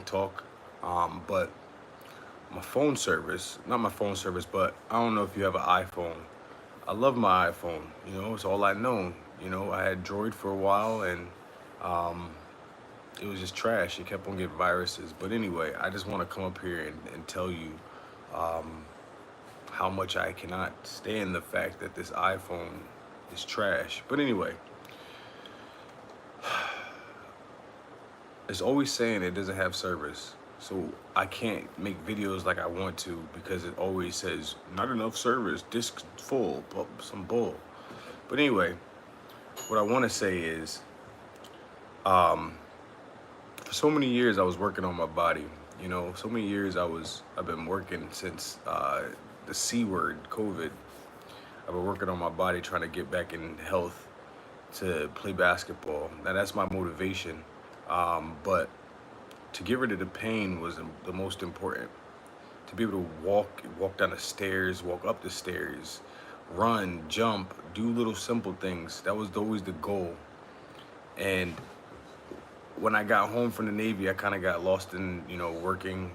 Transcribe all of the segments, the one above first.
talk. But my phone service, not my phone service, but I don't know if you have an iPhone. I love my iPhone. It's all I know. I had Droid for a while, and um, it was just trash. It kept on getting viruses. But anyway, I just want to come up here and tell you um, how much I cannot stand the fact that this iPhone is trash. But anyway, it's always saying it doesn't have service. So I can't make videos like I want to because it always says not enough service, disk full, some bull. But anyway, what I want to say is, um, for so many years I was working on my body. So many years I've been working since the C word, COVID. I've been working on my body, trying to get back in health to play basketball. Now that's my motivation. But to get rid of the pain was the most important. To be able to walk down the stairs, walk up the stairs, run, jump, do little simple things. That was always the goal. And when I got home from the Navy, I kind of got lost in, working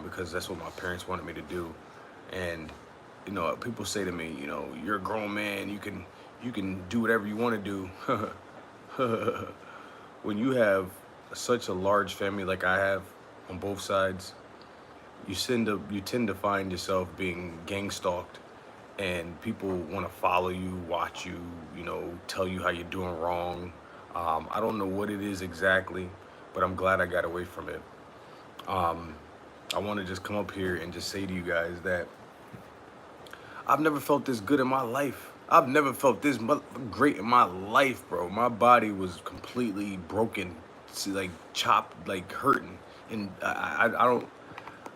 because that's what my parents wanted me to do. And, people say to me, you're a grown man, you can do whatever you want to do. When you have such a large family like I have on both sides, you tend to find yourself being gang stalked, and people want to follow you, watch you, tell you how you're doing wrong. I don't know what it is exactly, but I'm glad I got away from it. Um, I want to just come up here and just say to you guys that I've never felt this good in my life. I've never felt this great in my life, bro. My body was completely broken, like chopped, like hurting, and I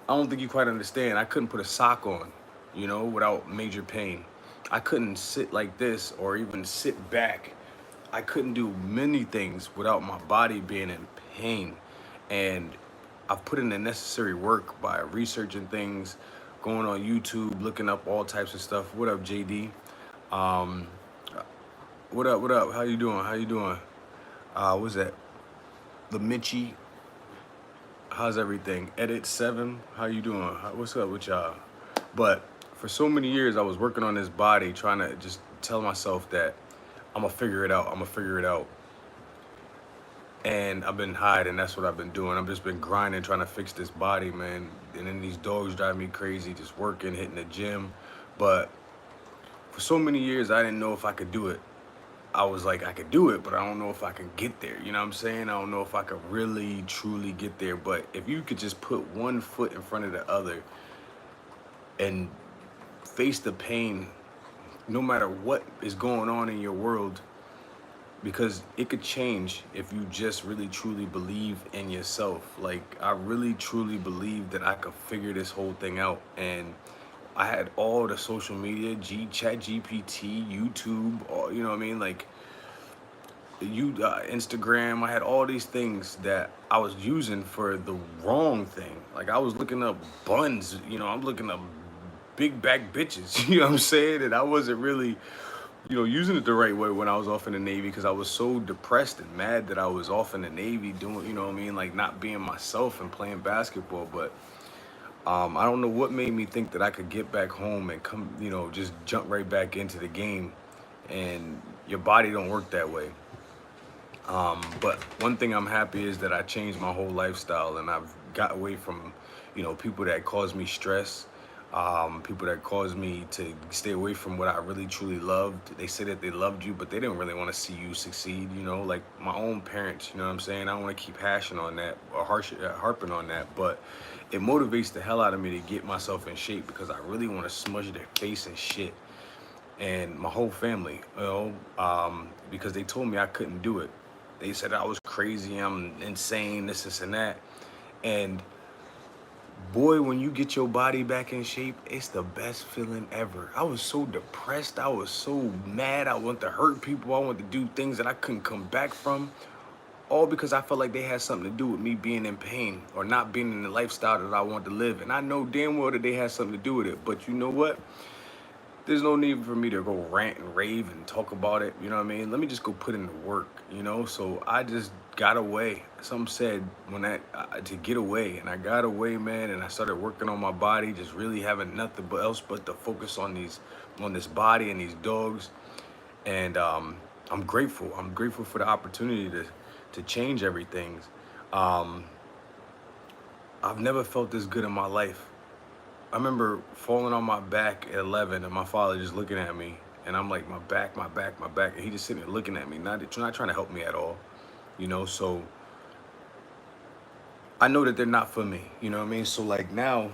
don't think you quite understand. I couldn't put a sock on, without major pain. I couldn't sit like this or even sit back. I couldn't do many things without my body being in pain. And I've put in the necessary work by researching things, going on YouTube, looking up all types of stuff. What up, JD? Um, what up? What up? How you doing? How you doing? What's that? The Mitchie. How's everything? Edit 7. How you doing? What's up with y'all? But for so many years, I was working on this body, trying to just tell myself that I'm gonna figure it out. I'm gonna figure it out. And I've been hiding. That's what I've been doing. I've just been grinding, trying to fix this body, man. And then these dogs drive me crazy, just working, hitting the gym. But for so many years, I didn't know if I could do it. I was like, I could do it, but I don't know if I can get there. You know what I'm saying? I don't know if I could really, truly get there. But if you could just put one foot in front of the other and face the pain, no matter what is going on in your world, because it could change if you just really, truly believe in yourself. Like, I really, truly believe that I could figure this whole thing out. And I had all the social media, Chat GPT, YouTube, all, you know what I mean? Like, Instagram. I had all these things that I was using for the wrong thing. Like, I was looking up buns, I'm looking up big back bitches, you know what I'm saying? And I wasn't really, using it the right way when I was off in the Navy, because I was so depressed and mad that I was off in the Navy doing, you know what I mean? Like, not being myself and playing basketball. But I don't know what made me think that I could get back home and come, just jump right back into the game. And your body don't work that way. But one thing I'm happy is that I changed my whole lifestyle, and I've got away from, people that cause me stress, people that caused me to stay away from what I really truly loved. They said that they loved you, but they didn't really want to see you succeed, like my own parents, you know what I'm saying? I don't want to keep hashing on that or harping on that, but it motivates the hell out of me to get myself in shape, because I really want to smudge their face and shit. And my whole family, because they told me I couldn't do it. They said I was crazy, I'm insane, this, and that. And boy, when you get your body back in shape, it's the best feeling ever. I was so depressed. I was so mad. I wanted to hurt people. I wanted to do things that I couldn't come back from. All because I felt like they had something to do with me being in pain or not being in the lifestyle that I wanted to live. And I know damn well that they had something to do with it. But you know what? There's no need for me to go rant and rave and talk about it. You know what I mean? Let me just go put in the work, So I just got away. Some said when to get away, and I got away, man. And I started working on my body, just really having nothing but else but to focus on this body and these dogs. And I'm grateful. I'm grateful for the opportunity to change everything. Um, I've never felt this good in my life. I remember falling on my back at 11 and my father just looking at me, and I'm like, my back, my back, my back, and he just sitting there looking at me, not trying to help me at all, you know. So I know that they're not for me, you know what I mean. So like now,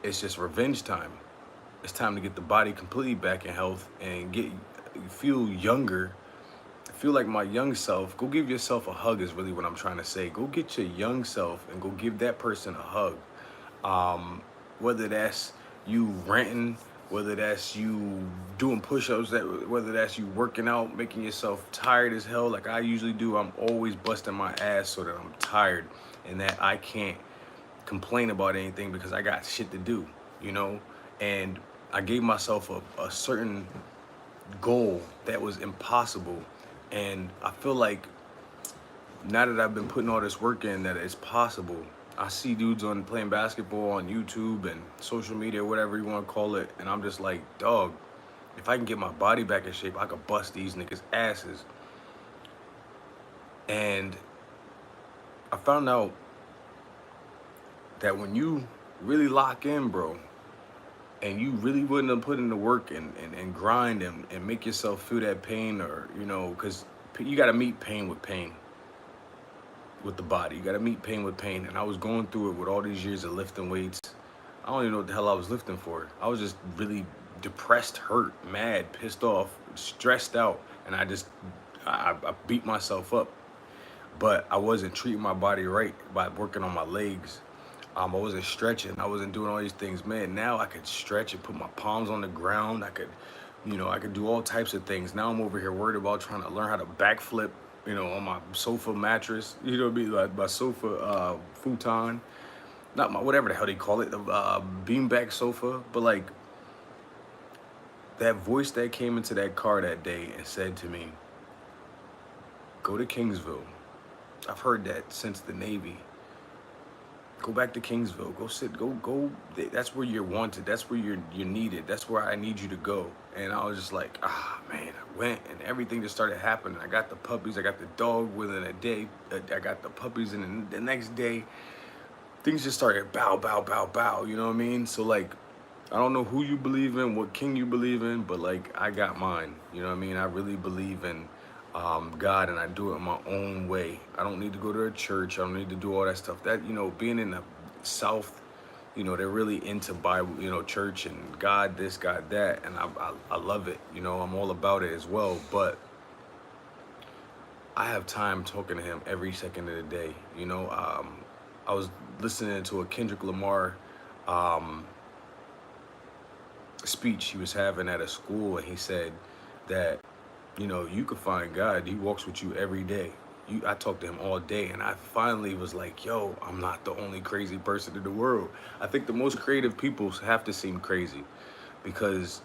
it's just revenge time. It's time to get the body completely back in health and feel younger. Feel like my young self. Go give yourself a hug is really what I'm trying to say. Go get your young self and go give that person a hug. Whether that's you ranting, whether that's you doing push-ups, whether that's you working out, making yourself tired as hell like I usually do. I'm always busting my ass so that I'm tired and that I can't complain about anything because I got shit to do, you know. And I gave myself a certain goal that was impossible, and I feel like now that I've been putting all this work in, that it's possible. I see dudes on playing basketball on YouTube and social media, whatever you want to call it, and I'm just like, dog, if I can get my body back in shape, I could bust these niggas' asses. And I found out that when you really lock in, bro, and you really wouldn't have put in the work and grind and make yourself feel that pain, or, you know, because you got to meet pain with the body. You got to meet pain with pain. And I was going through it with all these years of lifting weights. I don't even know what the hell I was lifting for. I was just really depressed, hurt, mad, pissed off, stressed out. And I beat myself up. But I wasn't treating my body right by working on my legs. I wasn't stretching. I wasn't doing all these things. Man, now I could stretch and put my palms on the ground. I could do all types of things. Now I'm over here worried about trying to learn how to backflip, you know, on my sofa mattress. You know what I mean? Like my sofa futon. Not my, whatever the hell they call it, the beanbag sofa. But like, that voice that came into that car that day and said to me, go to Kingsville. I've heard that since the Navy. Go back to Kingsville. Go. That's where you're wanted. That's where you're needed. That's where I need you to go. And I was just like, man, I went and everything just started happening. I got the puppies. I got the dog within a day. I got the puppies, and the next day, things just started bow, bow, bow, bow. You know what I mean? So like, I don't know who you believe in, what king you believe in, but like, I got mine. You know what I mean? I really believe in God, and I do it my own way. I don't need to go to a church. I don't need to do all that stuff. That, you know, being in the South, you know, they're really into Bible, you know, church and God this, God that, and I love it. You know, I'm all about it as well. But I have time talking to him every second of the day. You know, I was listening to a Kendrick Lamar speech he was having at a school, and he said that, you know, you could find God. He walks with you every day. I talked to him all day, and I finally was like, yo, I'm not the only crazy person in the world. I think the most creative people have to seem crazy, because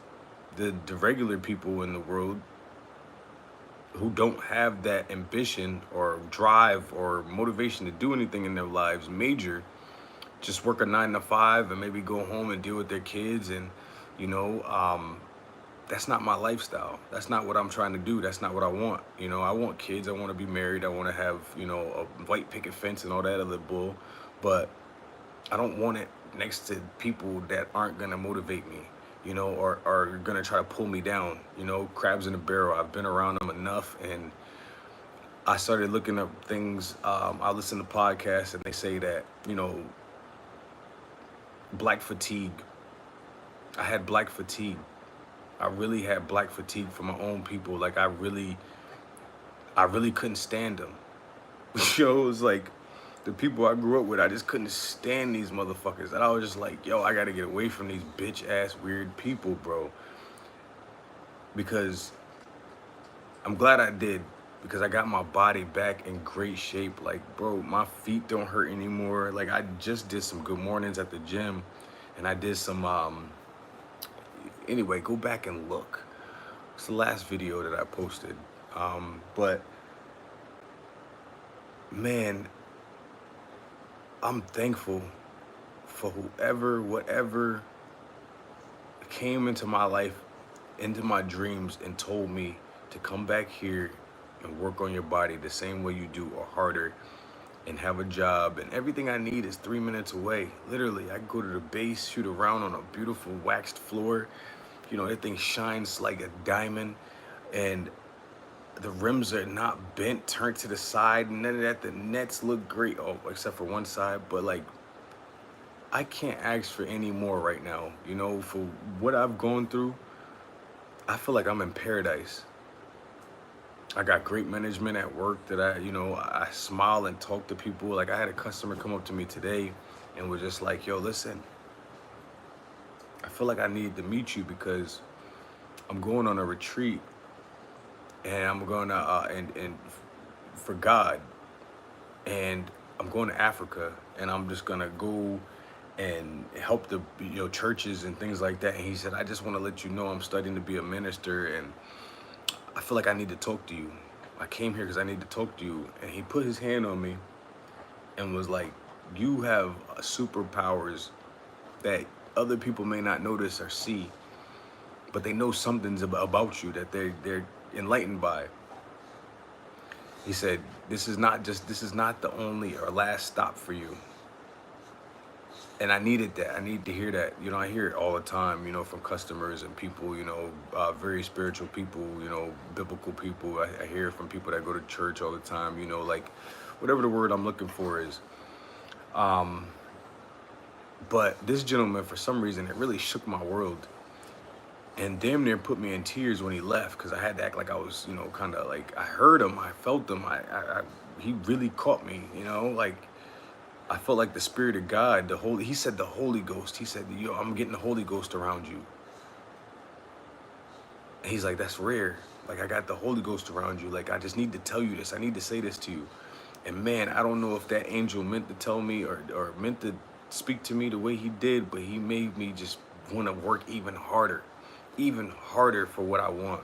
the regular people in the world who don't have that ambition or drive or motivation to do anything in their lives major, just work a 9 to 5 and maybe go home and deal with their kids, and, you know, that's not my lifestyle. That's not what I'm trying to do. That's not what I want. You know, I want kids. I want to be married. I want to have, you know, a white picket fence and all that other bull. But I don't want it next to people that aren't going to motivate me, you know, or are going to try to pull me down. You know, crabs in a barrel. I've been around them enough. And I started looking up things. I listen to podcasts, and they say that, you know, black fatigue. I had black fatigue. I really had black fatigue for my own people. Like, I really couldn't stand them. You know, it was like the people I grew up with, I just couldn't stand these motherfuckers. And I was just like, yo, I gotta get away from these bitch ass weird people, bro. Because I'm glad I did, because I got my body back in great shape. Like, bro, my feet don't hurt anymore. Like, I just did some good mornings at the gym, and I did some anyway, go back and look. It's the last video that I posted. But man, I'm thankful for whoever, whatever came into my life, into my dreams, and told me to come back here and work on your body the same way you do or harder and have a job. And everything I need is 3 minutes away. Literally, I can go to the base, shoot around on a beautiful waxed floor. You know, that thing shines like a diamond. And the rims are not bent, turned to the side, none of that. The nets look great, oh, except for one side. But like, I can't ask for any more right now. You know, for what I've gone through, I feel like I'm in paradise. I got great management at work that I smile and talk to people. Like, I had a customer come up to me today and was just like, yo, listen, I feel like I need to meet you because I'm going on a retreat and I'm going to, and for God, and I'm going to Africa, and I'm just gonna go and help the churches and things like that. And he said, I just want to let you know I'm studying to be a minister, and I feel like I need to talk to you. I came here because I need to talk to you. And he put his hand on me and was like, you have superpowers that other people may not notice or see, but they know something's about you that they're enlightened by. He said, this is not the only or last stop for you. And I needed that. I need to hear that. You know, I hear it all the time, from customers and people, very spiritual people, biblical people. I hear it from people that go to church all the time, like whatever the word I'm looking for is. But this gentleman, for some reason, it really shook my world and damn near put me in tears when he left, because I had to act like I was, kind of like, I heard him, I felt him, he really caught me, like, I felt like the Spirit of God, he said the Holy Ghost. He said, yo, I'm getting the Holy Ghost around you. And he's like, that's rare. Like, I got the Holy Ghost around you. Like, I just need to tell you this. I need to say this to you. And man, I don't know if that angel meant to tell me or meant to speak to me the way he did, but he made me just want to work even harder for what I want.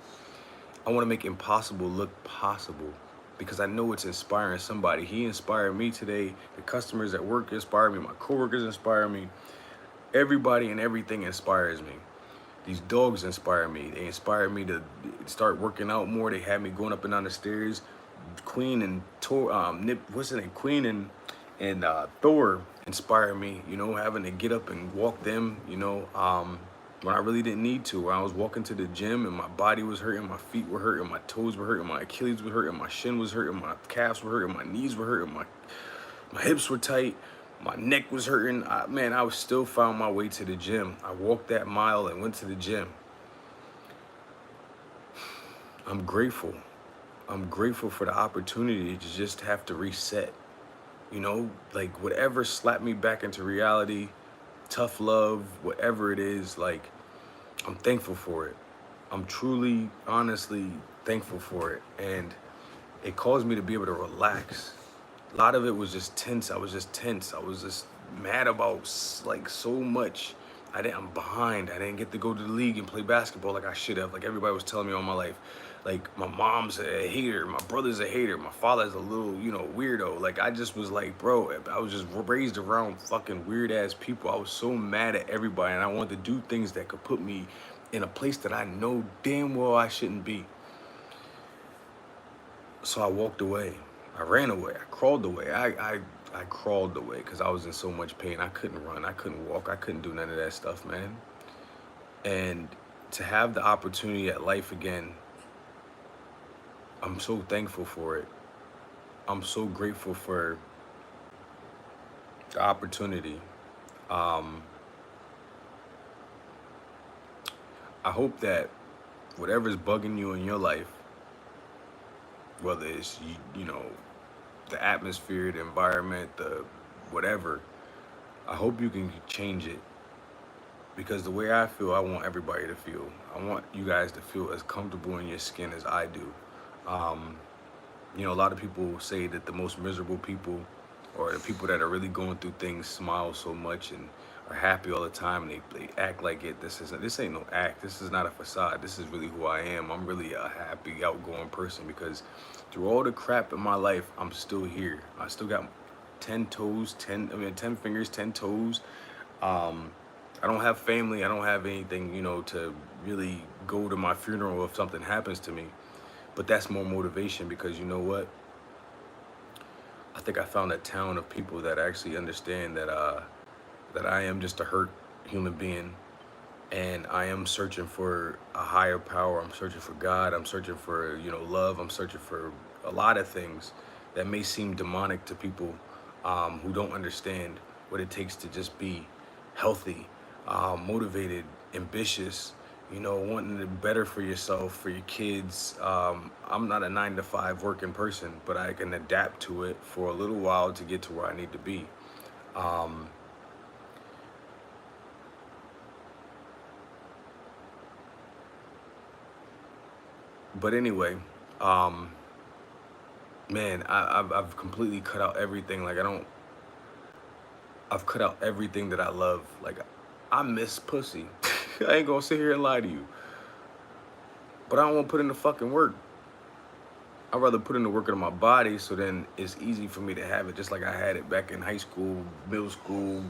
I want to make impossible look possible, because I know it's inspiring somebody. He inspired me today. The customers at work inspire me. My coworkers inspire me. Everybody and everything inspires me. These dogs inspire me. They inspire me to start working out more. They had me going up and down the stairs. Queen and Queen and Thor inspire me. Having to get up and walk them. When I really didn't need to. When I was walking to the gym and my body was hurting, my feet were hurting, my toes were hurting, my Achilles were hurting, my shin was hurting, my calves were hurting, my knees were hurting, my hips were tight, my neck was hurting. I was still found my way to the gym. I walked that mile and went to the gym. I'm grateful. I'm grateful for the opportunity to just have to reset. Like whatever slapped me back into reality, tough love, whatever it is, like, I'm thankful for it. I'm truly, honestly thankful for it. And it caused me to be able to relax. A lot of it was just tense. I was just tense. I was just mad about like so much. I'm behind. I didn't get to go to the league and play basketball like I should have. Like everybody was telling me all my life. Like my mom's a hater, my brother's a hater, my father's a little, weirdo. Like I just was like, bro, I was just raised around fucking weird ass people. I was so mad at everybody, and I wanted to do things that could put me in a place that I know damn well I shouldn't be. So I walked away. I ran away. I crawled away. I crawled away because I was in so much pain. I couldn't run. I couldn't walk. I couldn't do none of that stuff, man. And to have the opportunity at life again, I'm so thankful for it. I'm so grateful for the opportunity. I hope that whatever's bugging you in your life, whether it's, the atmosphere, the environment, the whatever, I hope you can change it. Because the way I feel, I want everybody to feel. I want you guys to feel as comfortable in your skin as I do. A lot of people say that the most miserable people, or the people that are really going through things, smile so much and are happy all the time, and they act like it. This ain't no act. This is not a facade. This is really who I am. I'm really a happy, outgoing person because through all the crap in my life, I'm still here. I still got 10 toes, 10 fingers, 10 toes. Um, I don't have family. I don't have anything, to really go to my funeral if something happens to me. But that's more motivation because you know what? I think I found a town of people that actually understand that I am just a hurt human being, and I am searching for a higher power. I'm searching for God. I'm searching for, love. I'm searching for a lot of things that may seem demonic to people who don't understand what it takes to just be healthy, motivated, ambitious, wanting to better for yourself, for your kids. I'm not a 9 to 5 working person, but I can adapt to it for a little while to get to where I need to be. Um, but anyway, um, man, I've completely cut out everything. Like I've cut out everything that I love. Like I miss pussy. I ain't gonna sit here and lie to you. But I don't want to put in the fucking work. I'd rather put in the work into my body so then it's easy for me to have it just like I had it back in high school, middle school,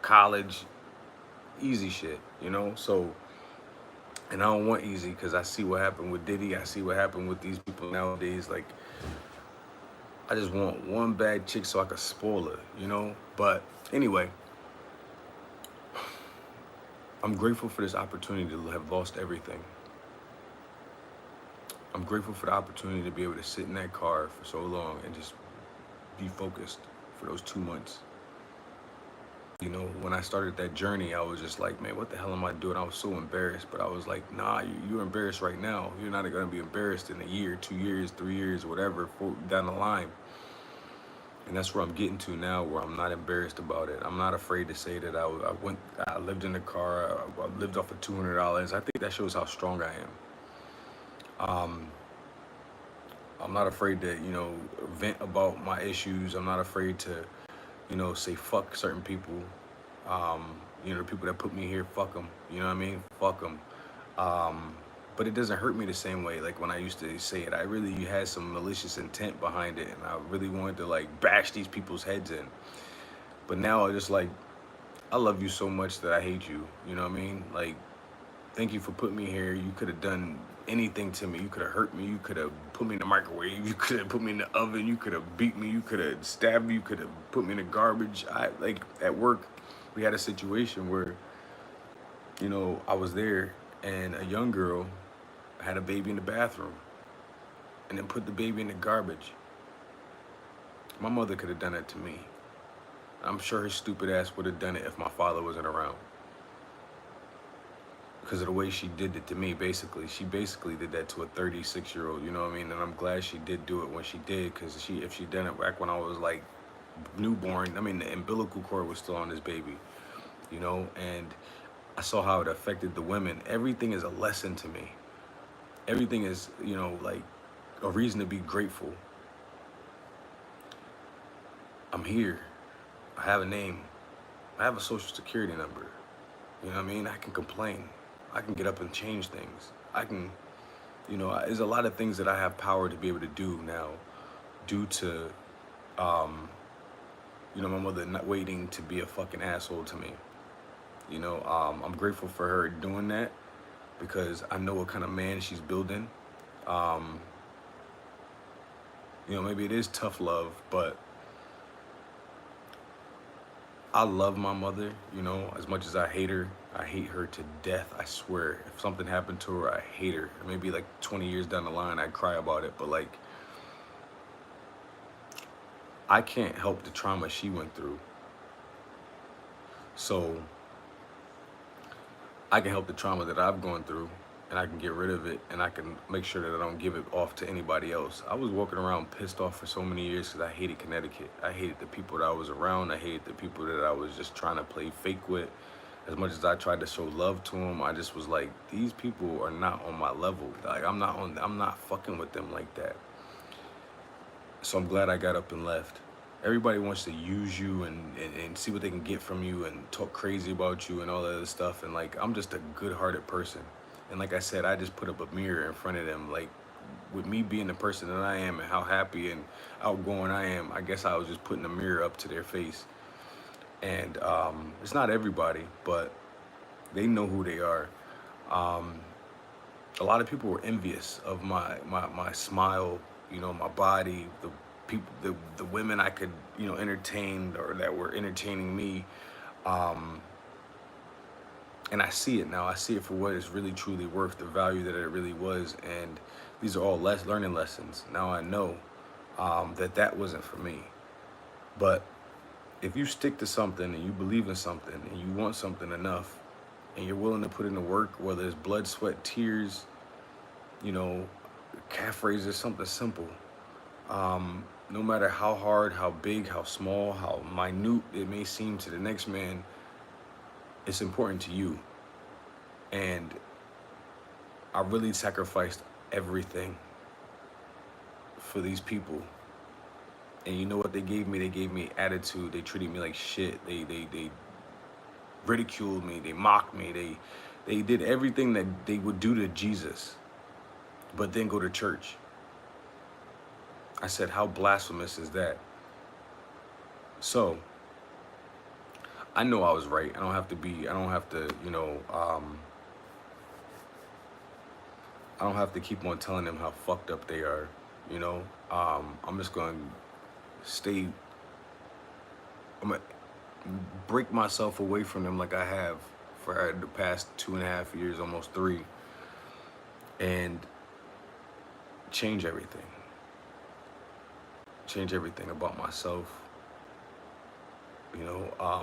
college. Easy shit, So, and I don't want easy because I see what happened with Diddy. I see what happened with these people nowadays. Like, I just want one bad chick so I can spoil her, But anyway, I'm grateful for this opportunity to have lost everything. I'm grateful for the opportunity to be able to sit in that car for so long and just be focused for those 2 months. When I started that journey, I was just like, man, what the hell am I doing? I was so embarrassed, but I was like, nah, you're embarrassed right now. You're not going to be embarrassed in a year, 2 years, 3 years, whatever, down the line. And that's where I'm getting to now, where I'm not embarrassed about it. I'm not afraid to say that I lived in the car, I lived off of $200. I think that shows how strong I am. I'm not afraid to, vent about my issues. I'm not afraid to, say fuck certain people. The people that put me here, fuck them. You know what I mean? Fuck them. But it doesn't hurt me the same way like when I used to say it. I really had some malicious intent behind it, and I really wanted to like bash these people's heads in. But now I just like, I love you so much that I hate you. You know what I mean? Like, thank you for putting me here. You could have done anything to me. You could have hurt me. You could have put me in the microwave. You could have put me in the oven. You could have beat me. You could have stabbed me. You could have put me in the garbage. At work, we had a situation where, I was there and a young girl had a baby in the bathroom and then put the baby in the garbage. My mother could have done that to me. I'm sure her stupid ass would have done it if my father wasn't around. Because of the way she did it to me, basically. She basically did that to a 36-year-old, you know what I mean? And I'm glad she did do it when she did, because if she done it back when I was like newborn, the umbilical cord was still on this baby, and I saw how it affected the women. Everything is a lesson to me. Everything is, like a reason to be grateful. I'm here. I have a name. I have a social security number. You know what I mean? I can complain. I can get up and change things. I can, there's a lot of things that I have power to be able to do now due to, my mother not waiting to be a fucking asshole to me. I'm grateful for her doing that because I know what kind of man she's building. Maybe it is tough love, but I love my mother, as much as I hate her to death, I swear. If something happened to her, I hate her. Maybe like 20 years down the line, I'd cry about it, but like, I can't help the trauma she went through. So, I can help the trauma that I've gone through, and I can get rid of it, and I can make sure that I don't give it off to anybody else. I was walking around pissed off for so many years because I hated Connecticut. I hated the people that I was around. I hated the people that I was just trying to play fake with. As much as I tried to show love to them, I just was like, these people are not on my level. Like, I'm not fucking with them like that. So I'm glad I got up and left. Everybody wants to use you and see what they can get from you and talk crazy about you and all that other stuff. And like, I'm just a good-hearted person. And like I said, I just put up a mirror in front of them. Like, with me being the person that I am and how happy and outgoing I am, I guess I was just putting a mirror up to their face. And it's not everybody, but they know who they are. Um, a lot of people were envious of my smile, my body, the people, the women I could, entertain or that were entertaining me. Um, and I see it now. I see it for what it's really truly worth, the value that it really was. And these are all learning lessons. Now I know that wasn't for me. But if you stick to something and you believe in something and you want something enough and you're willing to put in the work, whether it's blood, sweat, tears, you know, calf raises, something simple. No matter how hard, how big, how small, how minute it may seem to the next man, it's important to you. And I really sacrificed everything for these people. And you know what they gave me? They gave me attitude. They treated me like shit. They ridiculed me. They mocked me. They did everything that they would do to Jesus, but then go to church. I said, how blasphemous is that? So I know I was right. I don't have to, I don't have to keep on telling them how fucked up they are, I'm just going to stay, I'm going to break myself away from them like I have for the past 2.5 years, almost 3, and change everything. Change everything about myself,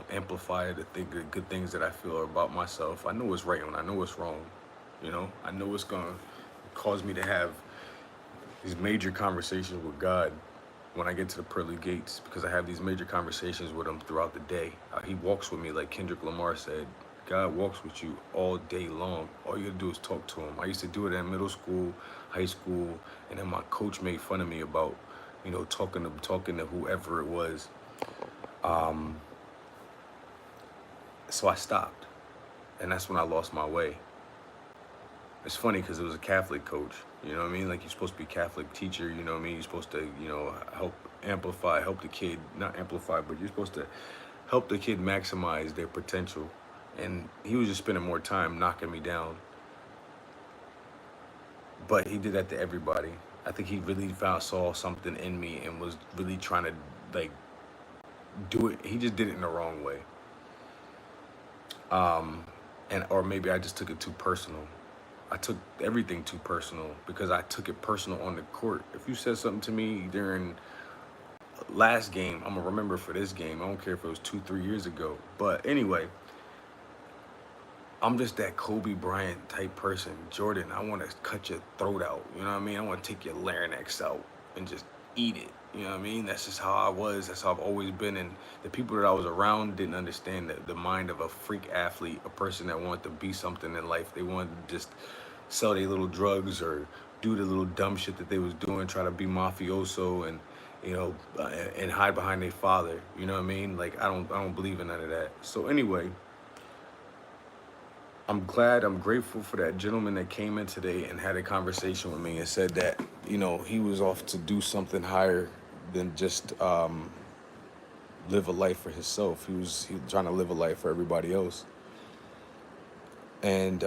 amplify the good things that I feel about myself. I know what's right and I know what's wrong. I know it's going to cause me to have these major conversations with God when I get to the pearly gates, because I have these major conversations with him throughout the day. He walks with me, like Kendrick Lamar said. God walks with you all day long. All you gotta do is talk to him. I used to do it in middle school, high school, and then my coach made fun of me about, talking to whoever it was. So I stopped, and that's when I lost my way. It's funny because it was a Catholic coach, you know what I mean? Like, you're supposed to be a Catholic teacher, you know what I mean? You're supposed to, help the kid, not amplify, but you're supposed to help the kid maximize their potential. And he was just spending more time knocking me down. But he did that to everybody. I think he really saw something in me and was really trying to, like, do it. He just did it in the wrong way. Or maybe I just took it too personal. I took everything too personal because I took it personal on the court. If you said something to me during last game, I'm gonna remember for this game. I don't care if it was 2-3 years ago. But anyway, I'm just that Kobe Bryant type person. Jordan, I want to cut your throat out. You know what I mean? I want to take your larynx out and just eat it. You know what I mean? That's just how I was. That's how I've always been. And the people that I was around didn't understand the mind of a freak athlete, a person that wanted to be something in life. They wanted to just sell their little drugs or do the little dumb shit that they was doing, try to be mafioso and, and hide behind their father. You know what I mean? Like, I don't believe in none of that. So anyway, I'm grateful for that gentleman that came in today and had a conversation with me and said that, he was off to do something higher than just live a life for himself. He was trying to live a life for everybody else. And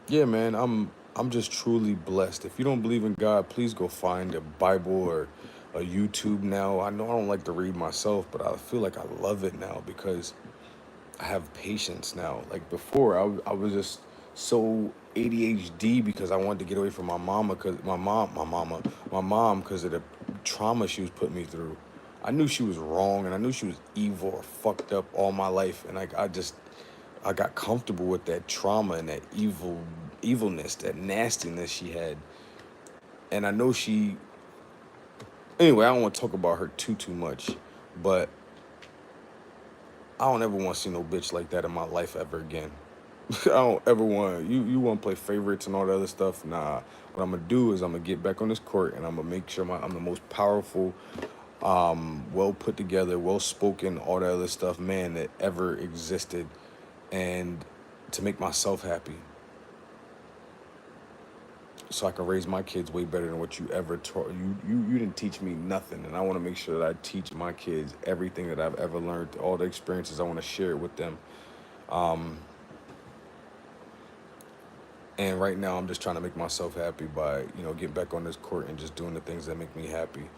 yeah, man, I'm just truly blessed. If you don't believe in God, please go find a Bible or a YouTube now. I know I don't like to read myself, but I feel like I love it now because I have patience now. Like before, I was just so ADHD because I wanted to get away from my mama, because my mom, because of the trauma she was putting me through. I knew she was wrong and I knew she was evil or fucked up all my life, and I got comfortable with that trauma and that evilness, that nastiness she had. And I know anyway, I don't want to talk about her too much, but I don't ever want to see no bitch like that in my life ever again. I don't ever want you want to play favorites and all that other stuff. Nah, what I'm gonna do is I'm gonna get back on this court and I'm gonna make sure I'm the most powerful well put together, well spoken, all that other stuff, man, that ever existed. And to make myself happy so I can raise my kids way better than what you ever taught. You didn't teach me nothing. And I want to make sure that I teach my kids everything that I've ever learned, all the experiences. I want to share it with them. And right now, I'm just trying to make myself happy by, getting back on this court and just doing the things that make me happy.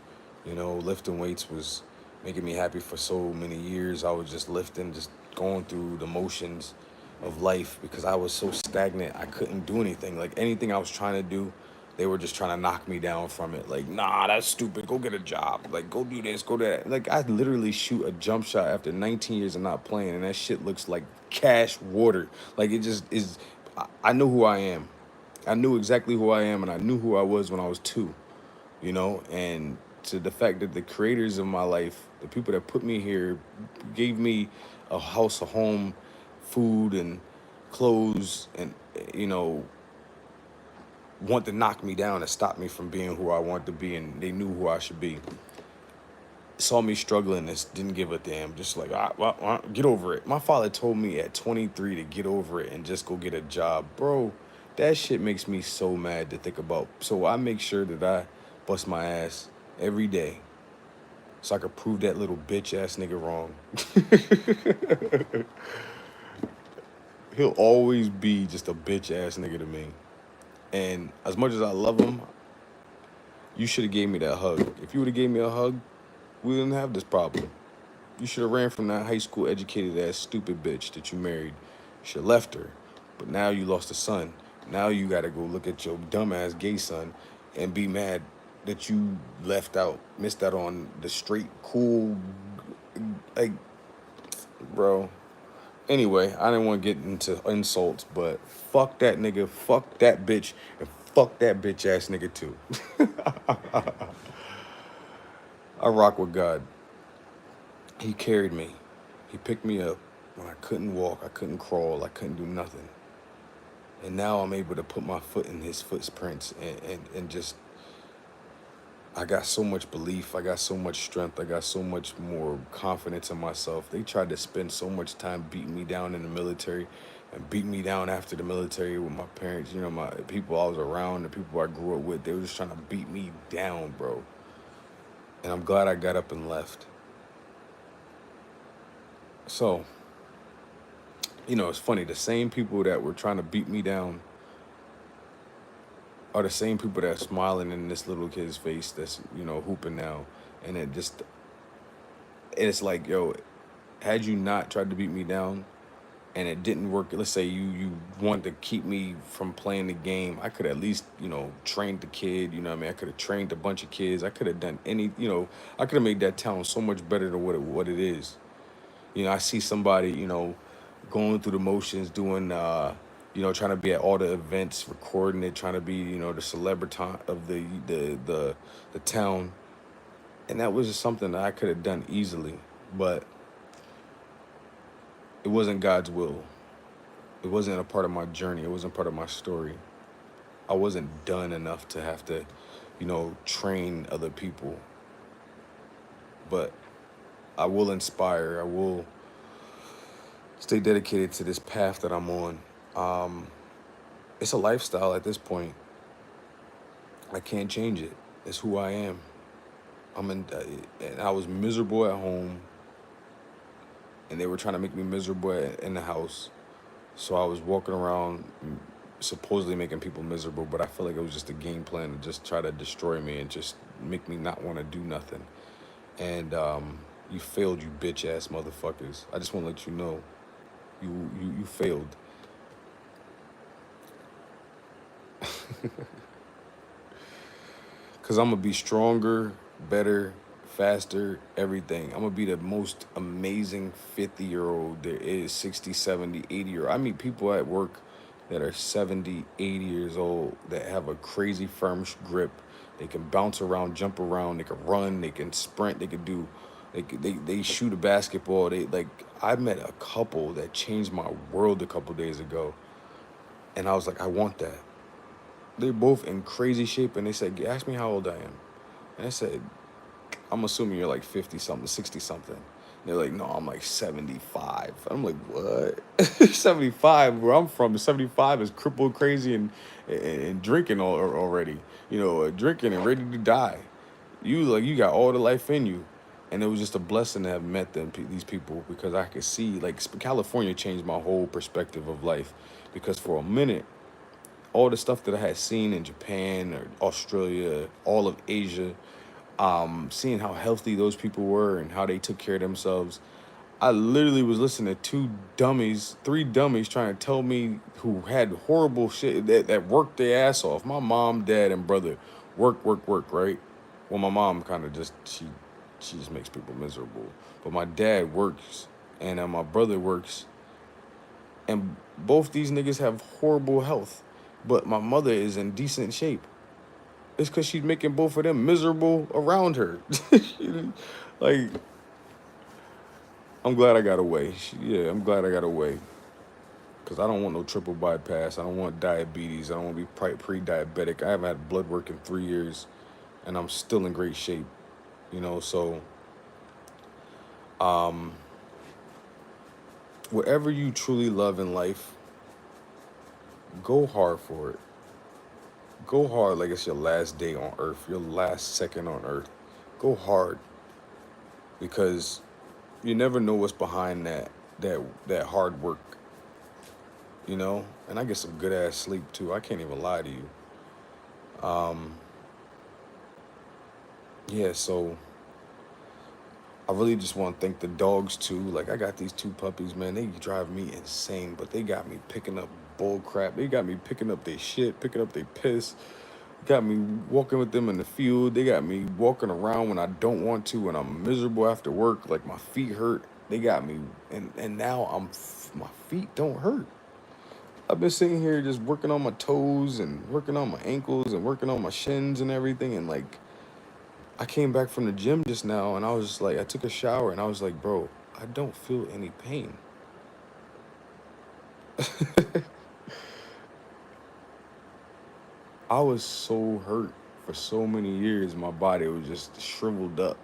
Lifting weights was making me happy for so many years. I was just lifting, just going through the motions of life because I was so stagnant. I couldn't do anything. Like anything I was trying to do, they were just trying to knock me down from it. Like, nah, that's stupid. Go get a job. Like, go do this, go do that. Like, I literally shoot a jump shot after 19 years of not playing, and that shit looks like cash water. Like, it just is. I know who I am. I knew exactly who I am, and I knew who I was when I was 2, and to the fact that the creators of my life, the people that put me here, gave me a house, a home, food, and clothes, and, want to knock me down and stop me from being who I want to be, and they knew who I should be. Saw me struggling and didn't give a damn. Just like, get over it. My father told me at 23 to get over it and just go get a job. Bro, that shit makes me so mad to think about. So I make sure that I bust my ass every day so I could prove that little bitch ass nigga wrong. He'll always be just a bitch ass nigga to me. And as much as I love him, you should have gave me that hug. If you would have gave me a hug, we didn't have this problem. You should have ran from that high school educated ass stupid bitch that you married. You should have left her. But now you lost a son. Now you gotta go look at your dumbass gay son and be mad that you missed out on the straight, cool, like, bro. Anyway, I didn't want to get into insults, but fuck that nigga, fuck that bitch, and fuck that bitch ass nigga too. I rock with God. He carried me. He picked me up when I couldn't walk, I couldn't crawl, I couldn't do nothing. And now I'm able to put my foot in his footprints and just, I got so much belief, I got so much strength, I got so much more confidence in myself. They tried to spend so much time beating me down in the military and beat me down after the military with my parents, my people I was around, the people I grew up with. They were just trying to beat me down, bro. And I'm glad I got up and left. So, it's funny. The same people that were trying to beat me down are the same people that are smiling in this little kid's face that's, hooping now. And it's like, yo, had you not tried to beat me down and it didn't work, let's say you wanted to keep me from playing the game, I could at least, train the kid, I could have trained a bunch of kids. I could have done I could have made that town so much better than what it is. I see somebody, going through the motions, doing, trying to be at all the events, recording it, trying to be, the celebrity of the town. And that was just something that I could have done easily, but it wasn't God's will. It wasn't a part of my journey. It wasn't part of my story. I wasn't done enough to have to, train other people. But I will inspire. I will stay dedicated to this path that I'm on. It's a lifestyle at this point. I can't change it. It's who I am. And I was miserable at home, and they were trying to make me miserable in the house. So I was walking around supposedly making people miserable, but I feel like it was just a game plan to just try to destroy me and just make me not want to do nothing. And you failed, you bitch ass motherfuckers. I just want to let you know, you failed. Cause I'm gonna be stronger, better, faster, everything. I'm gonna be the most amazing 50-year-old there is, 60, 70, 80-year-old. I meet people at work that are 70, 80 years old that have a crazy firm grip. They can bounce around, jump around, they can run, they can sprint, they shoot a basketball. I met a couple that changed my world a couple days ago. And I was like, I want that. They're both in crazy shape, and they said, ask me how old I am. And I said, I'm assuming you're like 50 something, 60 something. They're like, no, I'm like 75. I'm like, what? 75, where I'm from, 75 is crippled, crazy, and drinking already. Drinking and ready to die. You got all the life in you, and it was just a blessing to have met these people, because I could see, like, California changed my whole perspective of life, because for a minute, all the stuff that I had seen in Japan or Australia, all of Asia, seeing how healthy those people were and how they took care of themselves. I literally was listening to three dummies trying to tell me, who had horrible shit, that worked their ass off. My mom, dad, and brother work, right? Well, my mom kind of she just makes people miserable. But my dad works, and my brother works, and both these niggas have horrible health. But my mother is in decent shape. It's because she's making both of them miserable around her. Like, I'm glad I got away. Yeah, I'm glad I got away. Because I don't want no triple bypass. I don't want diabetes. I don't want to be pre-diabetic. I haven't had blood work in 3 years, and I'm still in great shape. So whatever you truly love in life, go hard for it. Go hard like it's your last day on earth, your last second on earth. Go hard, because you never know what's behind that hard work. And I get some good ass sleep too. I can't even lie to you. Yeah, so I really just want to thank the dogs too. Like, I got these two puppies, man. They drive me insane, but they got me picking up bull crap. They got me picking up their shit, picking up their piss. Got me walking with them in the field. They got me walking around when I don't want to, when I'm miserable after work. Like, my feet hurt. They got me, and now my feet don't hurt. I've been sitting here just working on my toes and working on my ankles and working on my shins and everything, and like, I came back from the gym just now, and I was just like, I took a shower, and I was like, bro, I don't feel any pain. I was so hurt for so many years. My body was just shriveled up.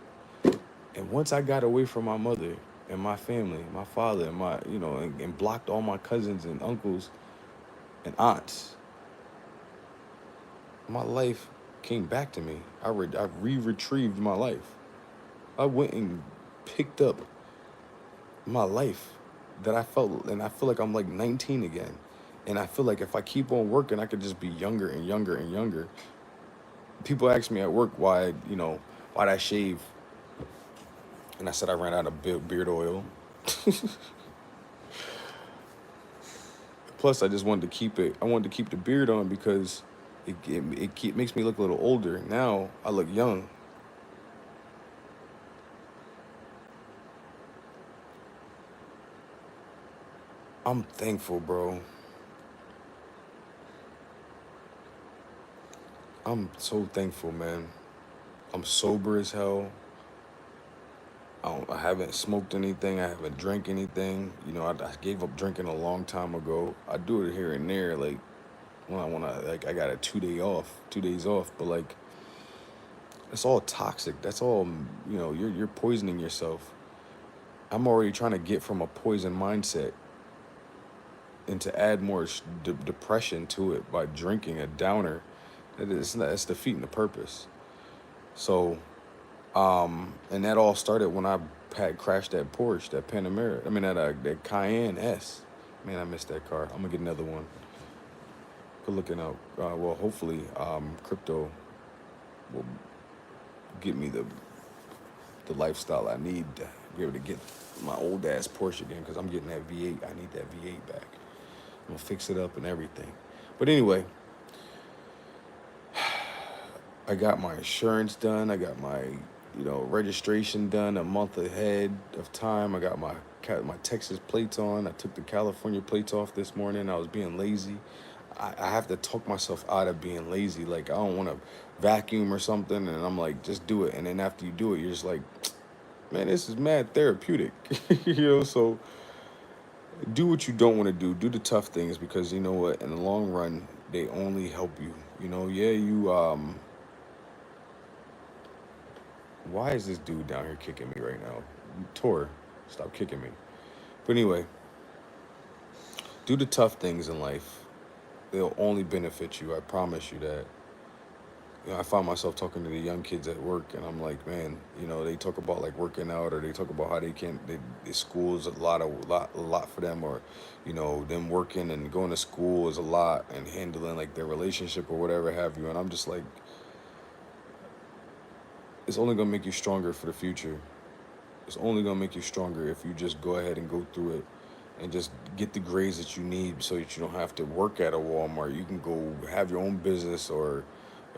And once I got away from my mother and my family, my father, and and blocked all my cousins and uncles and aunts, my life came back to me. I retrieved my life. I went and picked up my life that I felt, and I feel like I'm like 19 again. And I feel like if I keep on working, I could just be younger and younger and younger. People ask me at work why'd I shave? And I said I ran out of beard oil. Plus, I just wanted to keep it. I wanted to keep the beard on because it makes me look a little older. Now I look young. I'm thankful, bro. I'm so thankful, man. I'm sober as hell. I haven't smoked anything. I haven't drank anything. I gave up drinking a long time ago. I do it here and there, like when I got a 2 days off. But like, it's all toxic. That's all. You're poisoning yourself. I'm already trying to get from a poison mindset and to add more depression to it by drinking a downer. It's defeating the purpose. So, and that all started when I had crashed that Porsche, that Panamera. I mean, that Cayenne S. Man, I missed that car. I'm gonna get another one. Good looking out. Well, hopefully, crypto will get me the lifestyle I need to be able to get my old ass Porsche again, because I'm getting that V8. I need that V8 back. I'm gonna fix it up and everything. But anyway, I got my insurance done. I got my registration done a month ahead of time. I got my Texas plates on. I took the California plates off this morning. I was being lazy. I have to talk myself out of being lazy. Like, I don't want to vacuum or something, and I'm like, just do it. And then after you do it, you're just like, man, this is mad therapeutic. So do what you don't want to do. Do the tough things, because you know what? In the long run, they only help you. Yeah, Why is this dude down here kicking me right now? Tor, stop kicking me. But anyway, do the tough things in life. They'll only benefit you. I promise you that. I find myself talking to the young kids at work, and I'm like, man, they talk about like working out, or they talk about how they can't. The school is a lot for them, or, them working and going to school is a lot, and handling like their relationship or whatever have you. And I'm just like, it's only gonna make you stronger for the future. It's only gonna make you stronger if you just go ahead and go through it, and just get the grades that you need, so that you don't have to work at a Walmart. You can go have your own business, or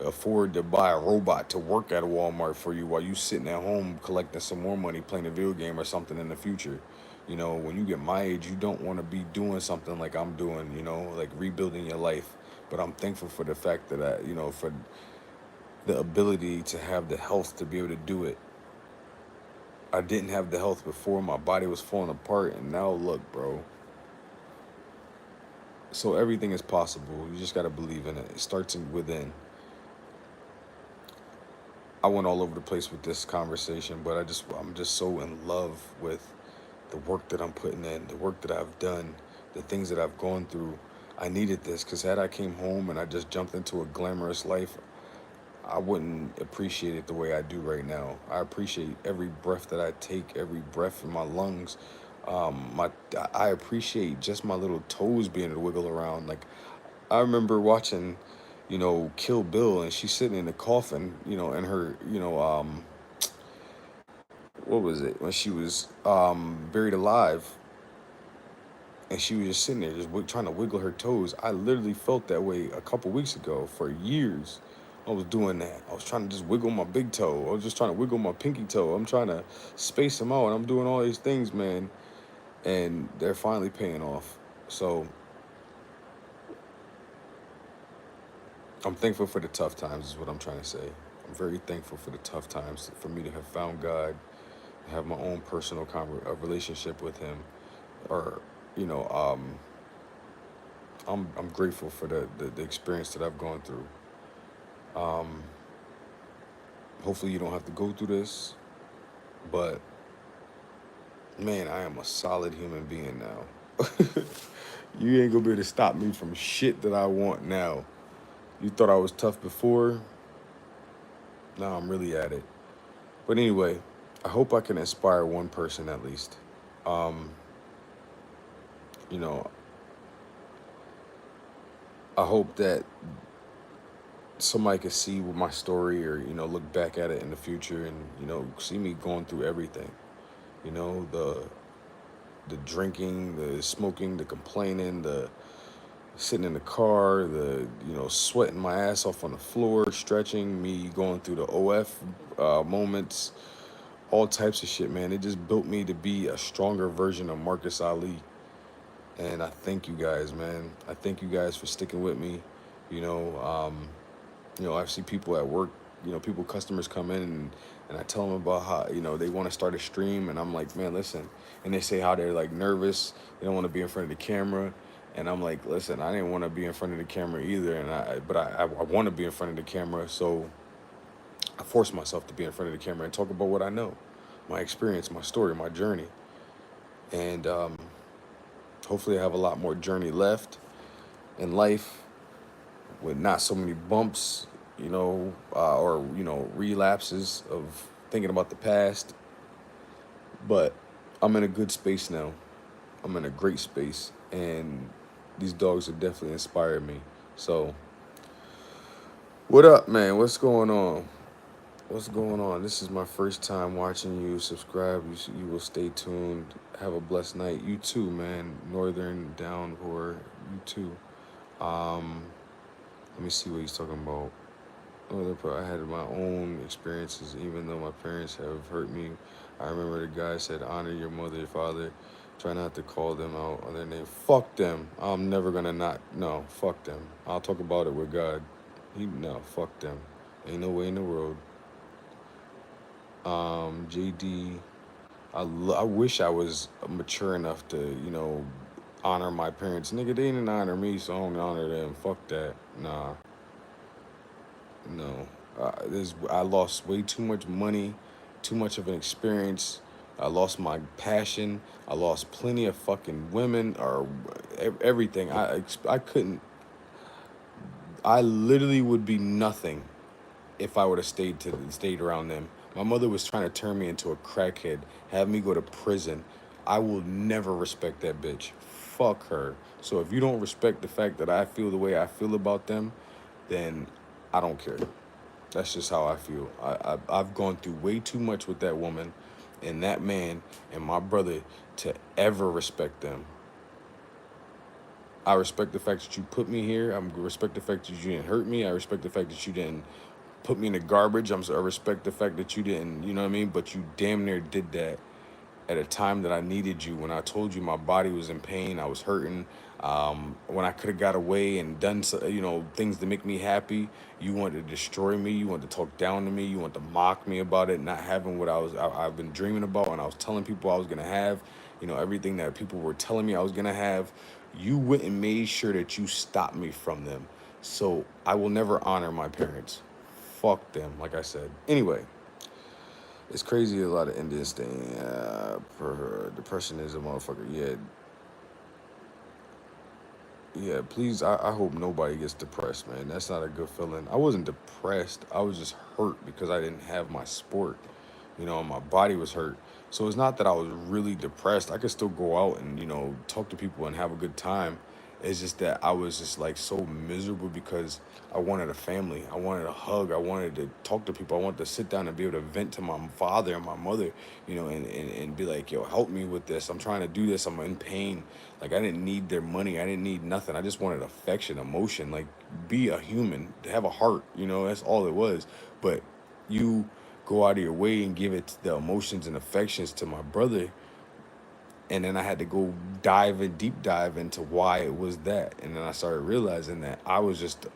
afford to buy a robot to work at a Walmart for you while you sitting at home collecting some more money playing a video game or something in the future. When you get my age, you don't want to be doing something like I'm doing, like rebuilding your life. But I'm thankful for the fact that for the ability to have the health to be able to do it. I didn't have the health before. My body was falling apart, and now look, bro. So everything is possible. You just got to believe in it. It starts within. I went all over the place with this conversation, but I'm just so in love with the work that I'm putting in, the work that I've done, the things that I've gone through. I needed this, because had I came home and I just jumped into a glamorous life, I wouldn't appreciate it the way I do right now. I appreciate every breath that I take, every breath in my lungs. My I appreciate just my little toes being able to wiggle around. Like, I remember watching, Kill Bill, and she's sitting in the coffin, and her, what was it, when she was buried alive, and she was just sitting there just trying to wiggle her toes. I literally felt that way a couple weeks ago. For years I was doing that. I was trying to just wiggle my big toe. I was just trying to wiggle my pinky toe. I'm trying to space them out, and I'm doing all these things, man, and they're finally paying off. So I'm thankful for the tough times, is what I'm trying to say. I'm very thankful for the tough times, for me to have found God, have my own personal relationship with Him, or, you know, um, I'm grateful for the experience that I've gone through. Um, Hopefully you don't have to go through this, but man, I am a solid human being now. You ain't gonna be able to stop me from shit that I want now. You thought I was tough before, now I'm really at it. But anyway, I hope I can inspire one person at least. Um, you know, I hope that somebody could see my story, or, look back at it in the future, and, see me going through everything. The drinking, the smoking, the complaining, the sitting in the car, the, sweating my ass off on the floor, stretching, me going through the OF moments, all types of shit, man. It just built me to be a stronger version of Marcus Ali. And I thank you guys, man. I thank you guys for sticking with me. You know, um, I see people at work, people, customers come in, and I tell them about how, they want to start a stream. And I'm like, man, listen. And they say how they're like nervous. They don't want to be in front of the camera. And I'm like, listen, I didn't want to be in front of the camera either. But I want to be in front of the camera. So I force myself to be in front of the camera and talk about what I know, my experience, my story, my journey. And hopefully I have a lot more journey left in life, with not so many bumps, or, relapses of thinking about the past. But I'm in a good space now. I'm in a great space, and these dogs have definitely inspired me. So, what up, man? What's going on? What's going on? This is my first time watching you. Subscribe. You will stay tuned. Have a blessed night. You too, man. Northern Downpour. You too. Um, Let me see what he's talking about. I had my own experiences, even though my parents have hurt me. I remember the guy said, honor your mother, your father. Try not to call them out on their name. Fuck them. I'm never gonna not. No, fuck them. I'll talk about it with God. No, fuck them. Ain't no way in the world. JD, I wish I was mature enough to, honor my parents. Nigga, they didn't honor me, so I don't honor them. Fuck that. Nah, no. I lost way too much money too much of an experience. I lost my passion. I lost plenty of fucking women or everything. I couldn't. I literally would be nothing if I would have stayed around them. My mother was trying to turn me into a crackhead, have me go to prison. I will never respect that bitch. Fuck her. So if you don't respect the fact that I feel the way I feel about them, then I don't care. That's just how I feel. I've gone through way too much with that woman and that man and my brother to ever respect them. I respect the fact that you put me here. I respect the fact that you didn't hurt me. I respect the fact that you didn't put me in the garbage. I respect the fact that you didn't, you know what I mean? But you damn near did that at a time that I needed you. When I told you my body was in pain, I was hurting. When I could have got away and done, things to make me happy, you wanted to destroy me. You wanted to talk down to me. You wanted to mock me about it, not having what I've been dreaming about, and I was telling people I was gonna have. Everything that people were telling me I was gonna have. You went and made sure that you stopped me from them. So I will never honor my parents. Fuck them, like I said. Anyway, it's crazy a lot of Indians thing. Depression is a motherfucker. Yeah. Yeah, please, I hope nobody gets depressed, man. That's not a good feeling. I wasn't depressed. I was just hurt because I didn't have my sport. My body was hurt. So it's not that I was really depressed. I could still go out and, talk to people and have a good time. It's just that I was just like so miserable because I wanted a family. I wanted a hug. I wanted to talk to people. I wanted to sit down and be able to vent to my father and my mother, and be like, yo, help me with this. I'm trying to do this. I'm in pain. Like, I didn't need their money. I didn't need nothing. I just wanted affection, emotion, like be a human, have a heart, that's all it was. But you go out of your way and give it the emotions and affections to my brother, and then I had to go deep dive into why it was that, and then I started realizing that I was just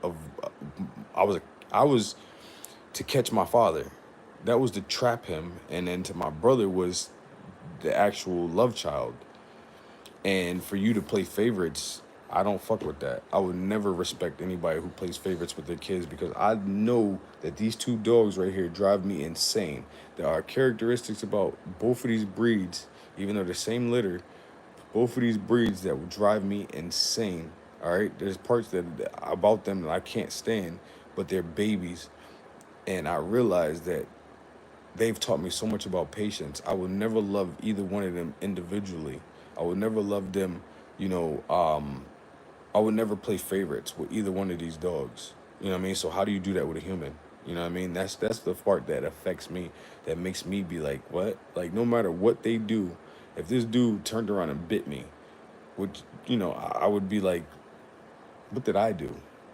a, I was I was to catch my father, that was to trap him, and then to my brother was the actual love child. And for you to play favorites, I don't fuck with that. I would never respect anybody who plays favorites with their kids, because I know that these two dogs right here drive me insane. There are characteristics about both of these breeds, even though they're the same litter, both of these breeds that would drive me insane. All right, there's parts about them that I can't stand, but they're babies, and I realize that they've taught me so much about patience. I will never love either one of them individually. I would never love them, I would never play favorites with either one of these dogs. You know what I mean? So how do you do that with a human? You know what I mean? That's the part that affects me, that makes me be like, what? Like, no matter what they do, if this dude turned around and bit me, which, I would be like, what did I do?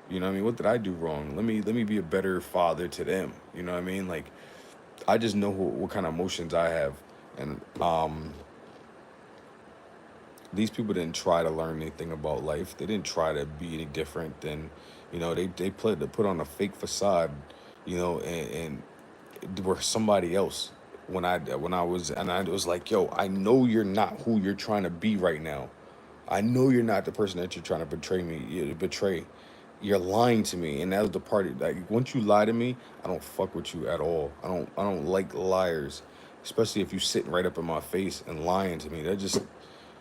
You know what I mean? What did I do wrong? Let me be a better father to them. You know what I mean? Like, I just know what kind of emotions I have. And these people didn't try to learn anything about life. They didn't try to be any different than, they put on a fake facade, and were somebody else. When I was like, yo, I know you're not who you're trying to be right now. I know you're not the person that you're trying to betray. You're lying to me, and that was the part. Like, once you lie to me, I don't fuck with you at all. I don't like liars, especially if you sitting right up in my face and lying to me. That just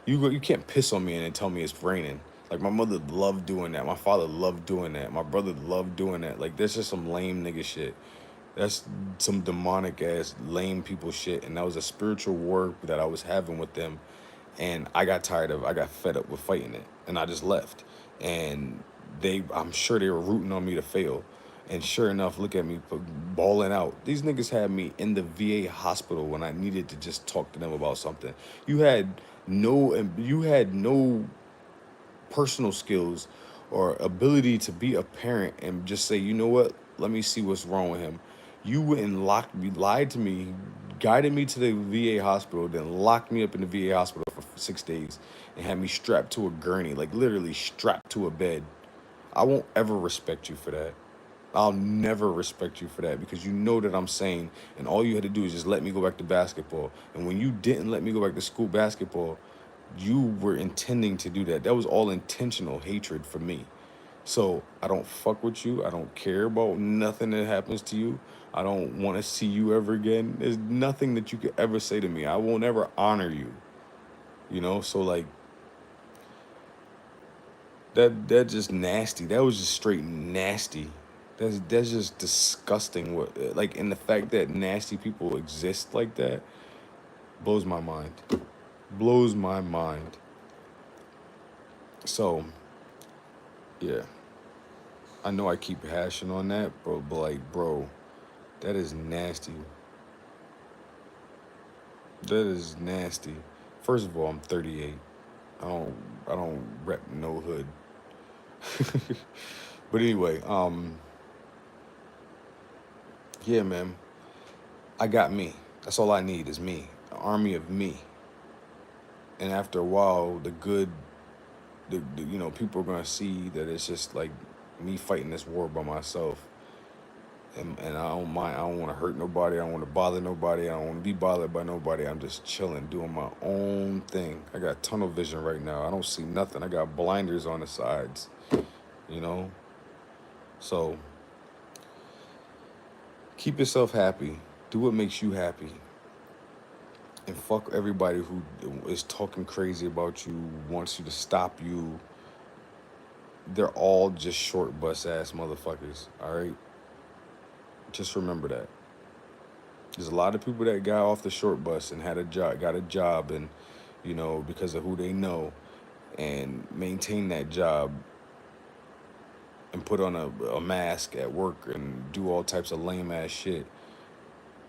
you can't piss on me and then tell me it's raining. Like, my mother loved doing that. My father loved doing that. My brother loved doing that. Like, that's just some lame nigga shit. That's some demonic ass lame people shit. And that was a spiritual war that I was having with them. And I got fed up with fighting it. And I just left. And I'm sure they were rooting on me to fail. And sure enough, look at me balling out. These niggas had me in the VA hospital when I needed to just talk to them about something. You had no personal skills or ability to be a parent and just say, you know what, let me see what's wrong with him. You went and locked me, lied to me, guided me to the VA hospital, then locked me up in the VA hospital for 6 days and had me strapped to a gurney, like literally strapped to a bed. I won't ever respect you for that. I'll never respect you for that, because you know that I'm sane, and all you had to do is just let me go back to basketball. And when you didn't let me go back to school basketball, you were intending to do that. That was all intentional hatred for me. So I don't fuck with you. I don't care about nothing that happens to you. I don't want to see you ever again. There's nothing that you could ever say to me. I won't ever honor you. So like that just nasty. That was just straight nasty. That's just disgusting. What like and the fact that nasty people exist like that blows my mind. Blows my mind. So yeah, I know I keep hashing on that, but like, bro, that is nasty. That is nasty. First of all, I'm 38. I don't I don't rep no hood. But anyway, yeah, man, I got me. That's all I need is me. An army of me. And after a while, people are gonna see that it's just like me fighting this war by myself. And I don't mind. I don't want to hurt nobody. I don't want to bother nobody. I don't want to be bothered by nobody. I'm just chilling, doing my own thing. I got tunnel vision right now. I don't see nothing. I got blinders on the sides, you know? So keep yourself happy. Do what makes you happy. And fuck everybody who is talking crazy about you, wants you to stop you. They're all just short bus ass motherfuckers, all right? Just remember that. There's a lot of people that got off the short bus and had a job, got a job, and because of who they know, and maintain that job and put on a mask at work and do all types of lame ass shit.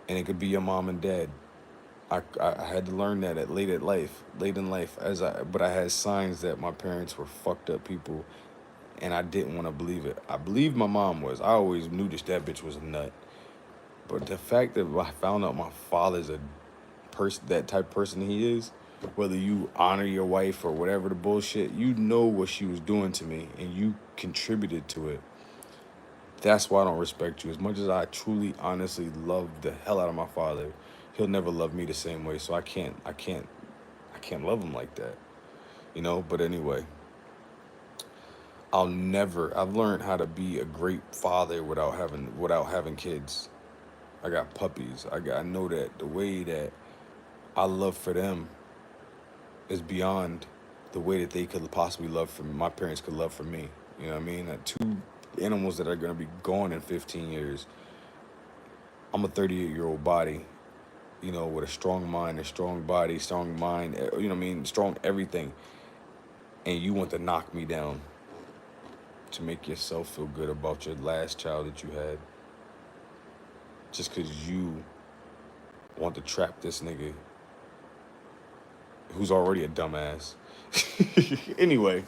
And it could be your mom and dad. I had to learn that late in life, but I had signs that my parents were fucked up people, and I didn't want to believe it. I believed my mom was. I always knew that bitch was a nut. But the fact that I found out my father's a that type of person he is, whether you honor your wife or whatever the bullshit, you know what she was doing to me and you contributed to it. That's why I don't respect you. As much as I truly, honestly love the hell out of my father, he'll never love me the same way. So I can't love him like that. But anyway, I've learned how to be a great father without having kids. I got puppies. I know that the way that I love for them is beyond the way that they could possibly love for me. My parents could love for me. You know what I mean? Two animals that are gonna be gone in 15 years. I'm a 38-year-old body, with a strong mind, a strong body, strong mind. You know what I mean? Strong everything. And you want to knock me down to make yourself feel good about your last child that you had, just because you want to trap this nigga who's already a dumbass. Anyway,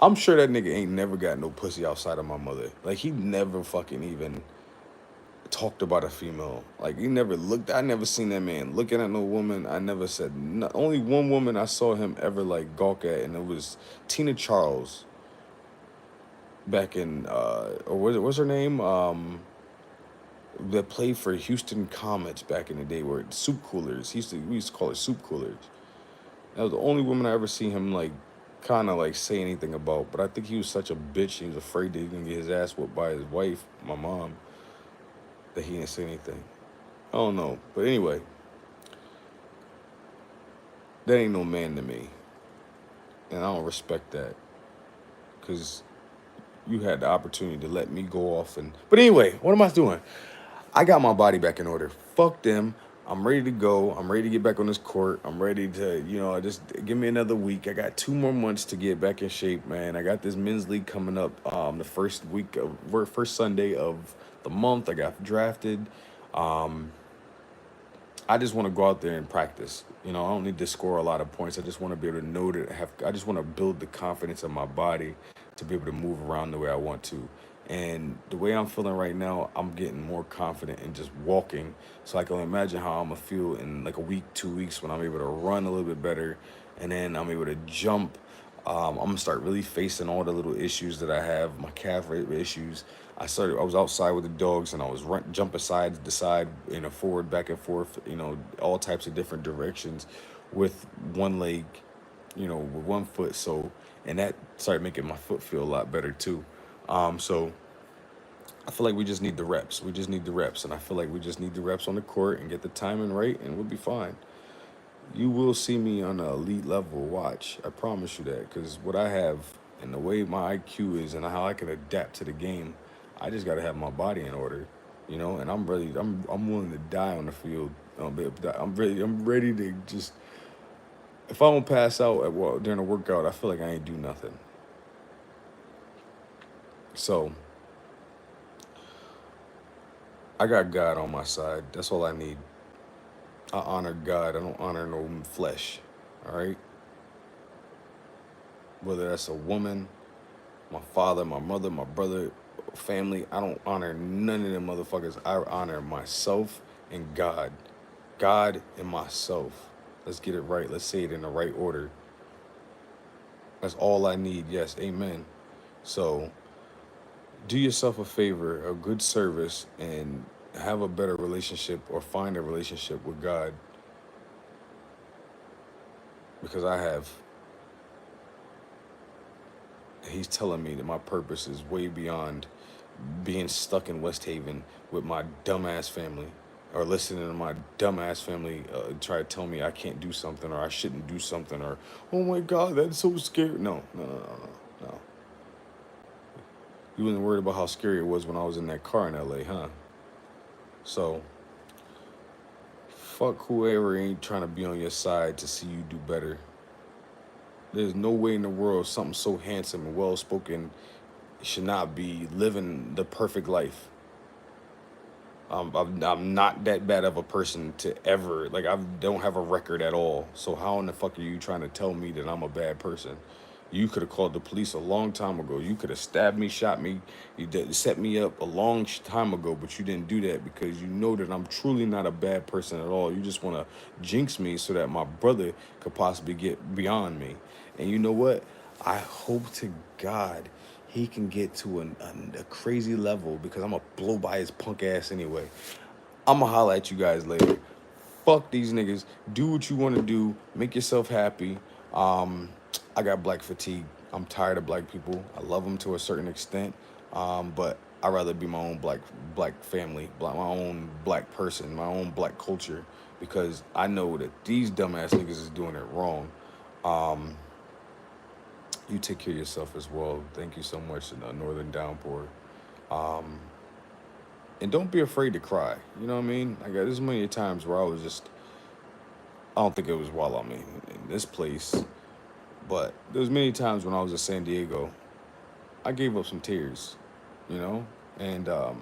I'm sure that nigga ain't never got no pussy outside of my mother. Like, he never fucking even talked about a female. Like, I never seen that man looking at no woman. I never said, no, only one woman I saw him ever, like, gawk at, and it was Tina Charles back in, or what's her name? That played for Houston Comets back in the day, where soup coolers. We used to call it soup coolers. That was the only woman I ever seen him like kind of like say anything about. But I think he was such a bitch. He was afraid that he was gonna get his ass whooped by his wife, my mom, that he didn't say anything. I don't know. But anyway, that ain't no man to me, and I don't respect that, because you had the opportunity to let me go off and. But anyway, what am I doing? I got my body back in order. Fuck them. I'm ready to go. I'm ready to get back on this court. I'm ready to, just give me another week. I got 2 more months to get back in shape, man. I got this men's league coming up the first Sunday of the month. I got drafted. I just want to go out there and practice. I don't need to score a lot of points. I just want to be able to know that I just want to build the confidence of my body to be able to move around the way I want to. And the way I'm feeling right now, I'm getting more confident in just walking. So I can imagine how I'm going to feel in like a week, 2 weeks, when I'm able to run a little bit better. And then I'm able to jump. I'm going to start really facing all the little issues that I have, my calf issues. I was outside with the dogs, and I was jumping side to side, forward, back and forth, all types of different directions with one leg. with one foot. So, and that started making my foot feel a lot better too. So I feel like we just need the reps. We just need the reps, and I feel like we just need the reps on the court and get the timing right, and we'll be fine. You will see me on an elite level. Watch, I promise you that, because what I have and the way my IQ is and how I can adapt to the game, I just got to have my body in order, And I'm ready. I'm willing to die on the field. I'm ready to just. If I don't pass out during a workout, I feel like I ain't do nothing. So I got God on my side. That's all I need. I honor God. I don't honor no flesh. All right. Whether that's a woman, my father, my mother, my brother, family, I don't honor none of them motherfuckers. I honor myself and God. God and myself. Let's get it right. Let's say it in the right order. That's all I need. Yes, amen. So do yourself a favor, a good service, and have a better relationship or find a relationship with God, because I have. He's telling me that my purpose is way beyond being stuck in West Haven with my dumbass family, or listening to my dumbass family try to tell me I can't do something or I shouldn't do something, or oh my God, that's so scary. No, no, no, no, no, no. You wasn't worried about how scary it was when I was in that car in LA, huh? So fuck whoever ain't trying to be on your side to see you do better. There's no way in the world something so handsome and well spoken should not be living the perfect life. I'm not that bad of a person to ever, like, I don't have a record at all. So how in the fuck are you trying to tell me that I'm a bad person? You could have called the police a long time ago. You could have stabbed me, shot me, you did set me up a long time ago, but you didn't do that because you know that I'm truly not a bad person at all. You just want to jinx me so that my brother could possibly get beyond me. And you know what? I hope to God he can get to a crazy level, because I'm going to blow by his punk ass anyway. I'm going to holler at you guys later. Fuck these niggas. Do what you want to do. Make yourself happy. Um, I got black fatigue. I'm tired of black people. I love them to a certain extent, but I'd rather be my own black family, my own black person, my own black culture, because I know that these dumbass niggas is doing it wrong. Um, you take care of yourself as well. Thank you so much, Northern Downpour. Um, and don't be afraid to cry. You know what I mean? I got this many times where I was just, I don't think it was while I'm in this place, but there was many times when I was in San Diego, I gave up some tears, you know? And, of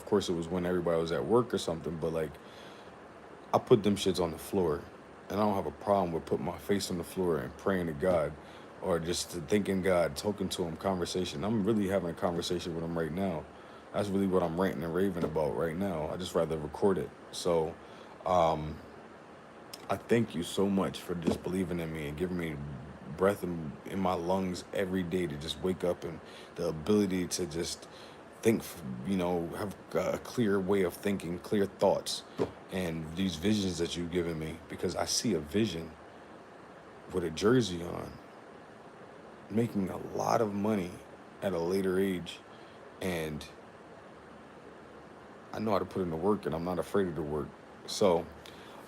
course it was when everybody was at work or something, but like, I put them shits on the floor. And I don't have a problem with putting my face on the floor and praying to God, or just thanking God, talking to him, conversation. I'm really having a conversation with him right now. That's really what I'm ranting and raving about right now. I just rather record it. So I thank you so much for just believing in me and giving me breath in my lungs every day to just wake up, and the ability to just think, have a clear way of thinking, clear thoughts, and these visions that you've given me, because I see a vision with a jersey on, making a lot of money at a later age, and I know how to put in the work, and I'm not afraid of the work. So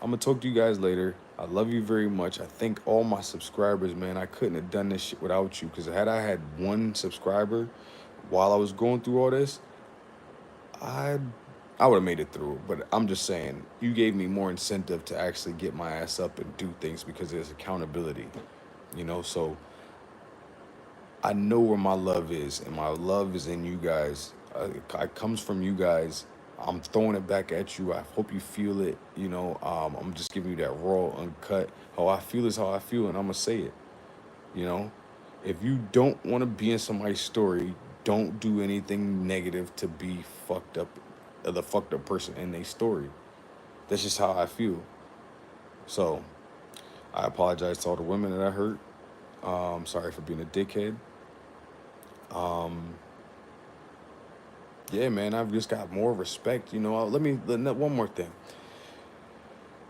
I'm gonna talk to you guys later. I love you very much. I thank all my subscribers, man. I couldn't have done this shit without you, because had I had one subscriber while I was going through all this, I I would have made it through. But I'm just saying, you gave me more incentive to actually get my ass up and do things, because there's accountability, So I know where my love is, and my love is in you guys. It comes from you guys. I'm throwing it back at you. I hope you feel it. I'm just giving you that raw, uncut. How I feel is how I feel, and I'm gonna say it. You know, if you don't want to be in somebody's story, don't do anything negative to be fucked up, the fucked up person in their story. That's just how I feel. So I apologize to all the women that I hurt. Sorry for being a dickhead. Um, yeah, man, I've just got more respect. One more thing.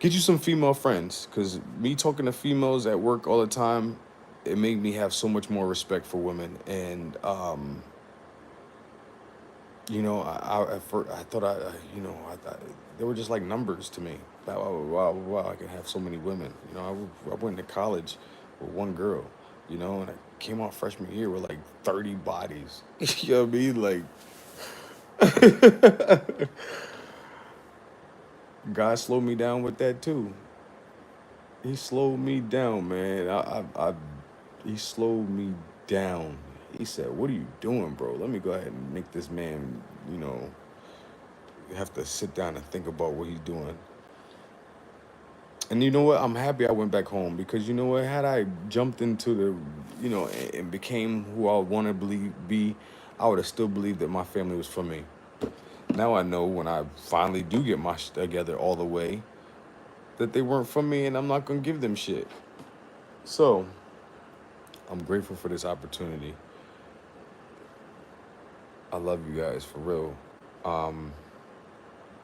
Get you some female friends, because me talking to females at work all the time, it made me have so much more respect for women. And I thought I thought they were just like numbers to me. Wow, I could have so many women. I went to college with one girl, and I came out freshman year with like 30 bodies. You know what I mean? Like, God slowed me down with that too. He slowed me down, man. He slowed me down. He said, "What are you doing, bro? Let me go ahead and make this man, you know, have to sit down and think about what he's doing." And you know what? I'm happy I went back home, because you know what? Had I jumped into and became who I want to be, I would have still believed that my family was for me. Now I know when I finally do get my shit together all the way, that they weren't for me, and I'm not gonna give them shit. So I'm grateful for this opportunity. I love you guys for real. Um,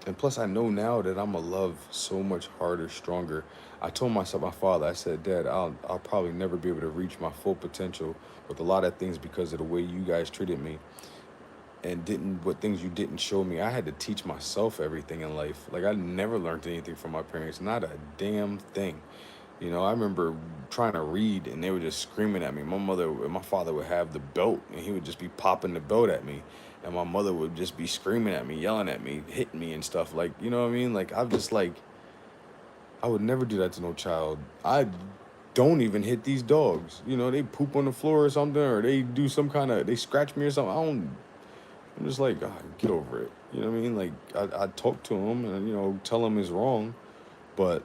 and plus, I know now that I'm gonna love so much harder, stronger. I told my father, I said, Dad, I'll probably never be able to reach my full potential with a lot of things because of the way you guys treated me, and didn't what things you didn't show me. I had to teach myself everything in life. Like, I never learned anything from my parents, not a damn thing. I remember trying to read and they were just screaming at me. My father would have the belt and he would just be popping the belt at me. And my mother would just be screaming at me, yelling at me, hitting me and stuff. Like, you know what I mean? Like, I'm just like, I would never do that to no child. I don't even hit these dogs. They poop on the floor or something, or they do they scratch me or something. I'm just like, get over it. You know what I mean? Like, I talk to them and, tell them it's wrong. But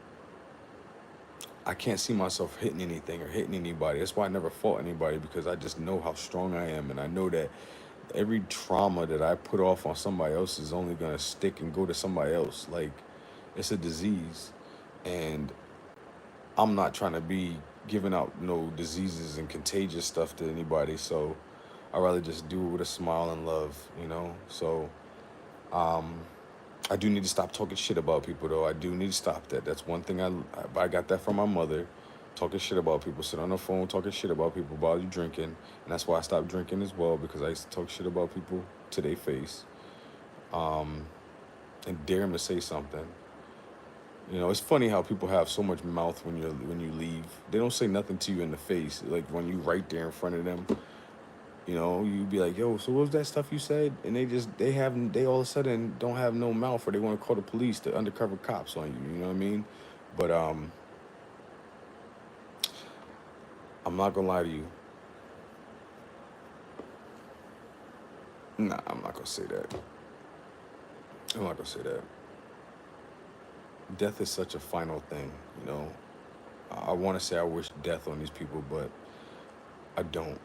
I can't see myself hitting anything or hitting anybody. That's why I never fought anybody, because I just know how strong I am. And I know that every trauma that I put off on somebody else is only going to stick and go to somebody else. Like, it's a disease. And I'm not trying to be giving out no diseases and contagious stuff to anybody. So I'd rather just do it with a smile and love. So I do need to stop talking shit about people, though. I do need to stop that. That's one thing I got that from my mother. Talking shit about people. Sit on the phone talking shit about people while you drinking. And that's why I stopped drinking as well, because I used to talk shit about people to their face. And dare them to say something. It's funny how people have so much mouth when you leave. They don't say nothing to you in the face. Like, when you right there in front of them, you be like, yo, so what was that stuff you said? And they all of a sudden don't have no mouth, or they want to call the police, the undercover cops on you. You know what I mean? But I'm not gonna lie to you. Nah, I'm not gonna say that. I'm not gonna say that. Death is such a final thing. I want to say I wish death on these people, but I don't.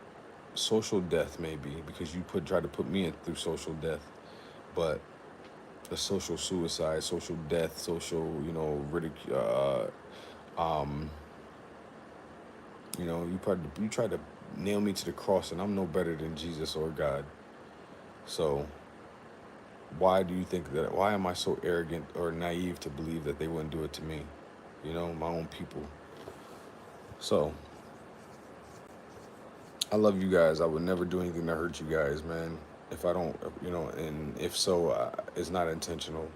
Social death maybe, because you try to put me in through social death, but the social suicide, social death, social ridicule. You tried to nail me to the cross, and I'm no better than Jesus or God. So why do you think that? Why am I so arrogant or naive to believe that they wouldn't do it to me? My own people. So I love you guys. I would never do anything to hurt you guys, man. If I don't, and if so, it's not intentional.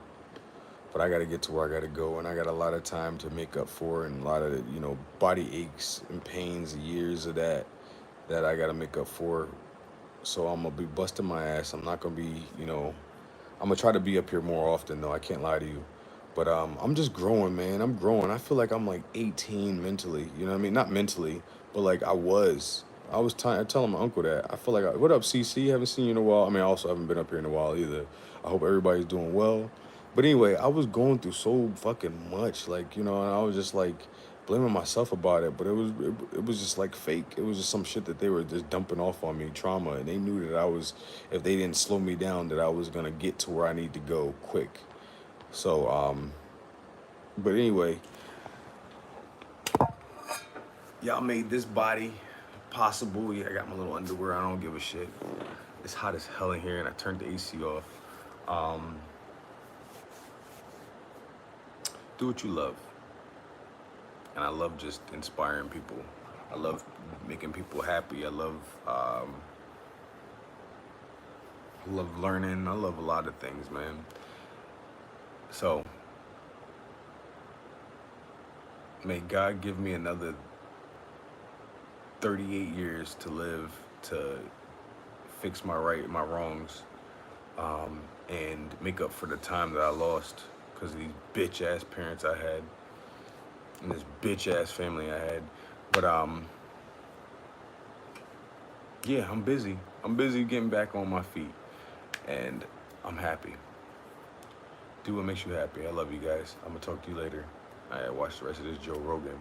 But I got to get to where I got to go, and I got a lot of time to make up for, and a lot of body aches and pains, years of that I got to make up for. So I'm gonna be busting my ass. I'm not gonna be, I'm gonna try to be up here more often, though. I can't lie to you. But I'm just growing, man. I'm growing. I feel like I'm like 18 mentally. You know what I mean? Not mentally, but like I was. I telling my uncle that. I feel like, what up, CC? Haven't seen you in a while. I mean, I also haven't been up here in a while either. I hope everybody's doing well. But anyway, I was going through so fucking much, like, and I was just like blaming myself about it. But it was just like fake. It was just some shit that they were just dumping off on me, trauma, and they knew that if they didn't slow me down, that I was gonna get to where I need to go quick. So, but anyway, y'all made this body possible. Yeah, I got my little underwear. I don't give a shit. It's hot as hell in here, and I turned the AC off. Do what you love. and I love just inspiring people. I love making people happy. I love learning. I love a lot of things, man. So may God give me another 38 years to live to fix my wrongs, and make up for the time that I lost because of these bitch ass parents I had and this bitch ass family I had. But yeah, I'm busy. I'm busy getting back on my feet, and I'm happy. Do what makes you happy. I love you guys. I'm gonna talk to you later. All right, watch the rest of this Joe Rogan.